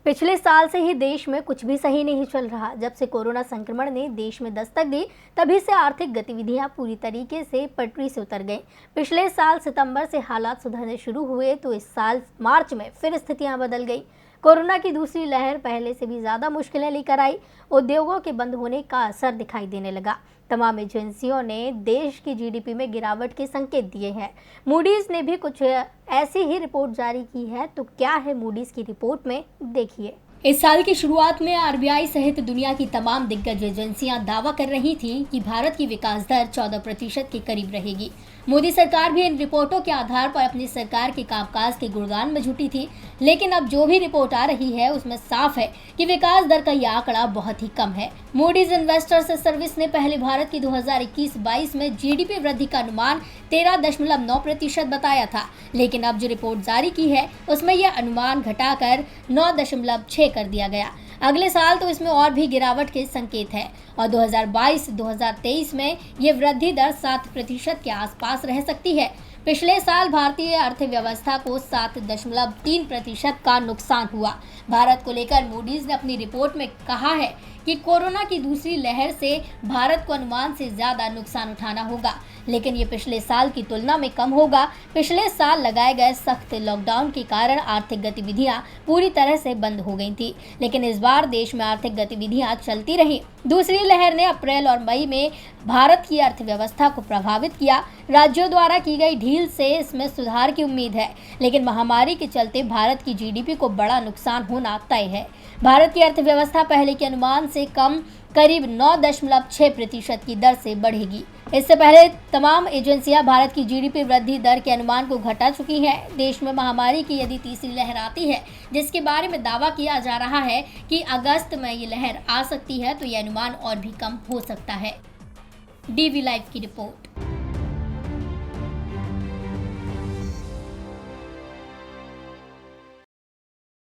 पिछले साल से ही देश में कुछ भी सही नहीं चल रहा। जब से कोरोना संक्रमण ने देश में दस्तक दी, तभी से आर्थिक गतिविधियां पूरी तरीके से पटरी से उतर गईं। पिछले साल सितंबर से हालात सुधरने शुरू हुए तो इस साल मार्च में फिर स्थितियां बदल गई। कोरोना की दूसरी लहर पहले से भी ज्यादा मुश्किलें लेकर आई। उद्योगों के बंद होने का असर दिखाई देने लगा। तमाम एजेंसियों ने देश की जीडीपी में गिरावट के संकेत दिए हैं। मूडीज ने भी कुछ ऐसी ही रिपोर्ट जारी की है। तो क्या है मूडीज की रिपोर्ट में, देखिए। इस साल की शुरुआत में आरबीआई सहित दुनिया की तमाम दिग्गज एजेंसियां दावा कर रही थी कि भारत की विकास दर 14% के करीब रहेगी। मोदी सरकार भी इन रिपोर्टों के आधार पर अपनी सरकार के कामकाज के गुणगान में जुटी थी। लेकिन अब जो भी रिपोर्ट आ रही है उसमें साफ है कि विकास दर का यह आंकड़ा बहुत ही कम है। मूडीज इन्वेस्टर्स सर्विस ने पहले भारत की 2021-22 में जीडीपी वृद्धि का अनुमान 13.9% बताया था, लेकिन अब जो रिपोर्ट जारी की है उसमें यह अनुमान घटाकर 9.6 कर दिया गया। अगले साल तो इसमें और भी गिरावट के संकेत है और 2022-2023 में ये वृद्धि दर 7% के आसपास रह सकती है। पिछले साल भारतीय अर्थव्यवस्था को 7.3% का नुकसान हुआ। भारत को लेकर मूडीज ने अपनी रिपोर्ट में कहा है कि कोरोना की दूसरी लहर से भारत को अनुमान से ज्यादा नुकसान उठाना होगा, लेकिन ये पिछले साल की तुलना में कम होगा। पिछले साल लगाए गए सख्त लॉकडाउन के कारण आर्थिक गतिविधियां पूरी तरह से बंद हो गई थी, लेकिन इस बार देश में आर्थिक गतिविधियां चलती रही। दूसरी लहर ने अप्रैल और मई में भारत की अर्थव्यवस्था को प्रभावित किया। राज्यों द्वारा की गई ढील से इसमें सुधार की उम्मीद है, लेकिन महामारी के चलते भारत की जीडीपी को बड़ा नुकसान होना तय है। भारत की अर्थव्यवस्था पहले के अनुमान से कम करीब 9.6% की दर से बढ़ेगी। इससे पहले तमाम एजेंसियां भारत की जीडीपी वृद्धि दर के अनुमान को घटा चुकी हैं। देश में महामारी की यदि तीसरी लहर आती है, जिसके बारे में दावा किया जा रहा है कि अगस्त में ये लहर आ सकती है, तो ये अनुमान और भी कम हो सकता है। डीवी लाइव की रिपोर्ट।